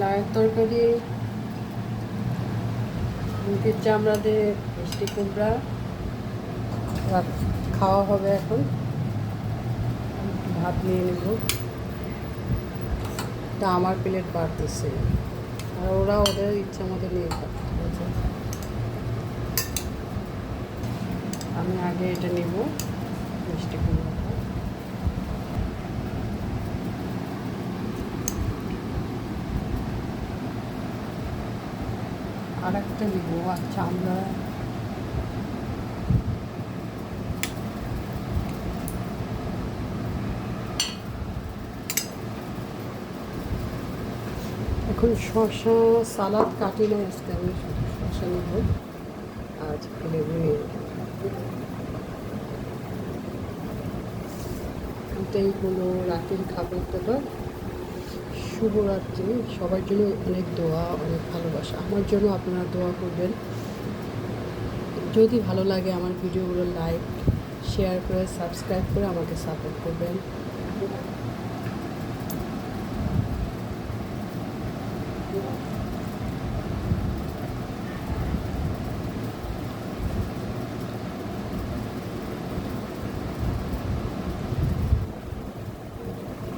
লাউয়ের তরকারি, মুরগির চামড়া দিয়ে মিষ্টি কুমড়া খাওয়া হবে। এখন ভাত নিয়ে নেব। তা আমার প্লেট বাড়তেছে, আর ওরা ওদের ইচ্ছা মতো নিয়ে খাচ্ছে। আমি আগে এটা নেব, মিষ্টি কুমড়াটা। আর একটা নেব। আচ্ছা, আমরা এখন শসা সালাদ কাটি না, আজকে আমি শসা নেব আর লেবু নিয়ে নেব। এটাই হলো রাতের খাবার দাবার। শুভরাত্রি। সবার জন্য অনেক দোয়া, অনেক ভালোবাসা। আমার জন্য আপনারা দোয়া করবেন। যদি ভালো লাগে আমার ভিডিওগুলো লাইক শেয়ার করে সাবস্ক্রাইব করে আমাকে সাপোর্ট করবেন।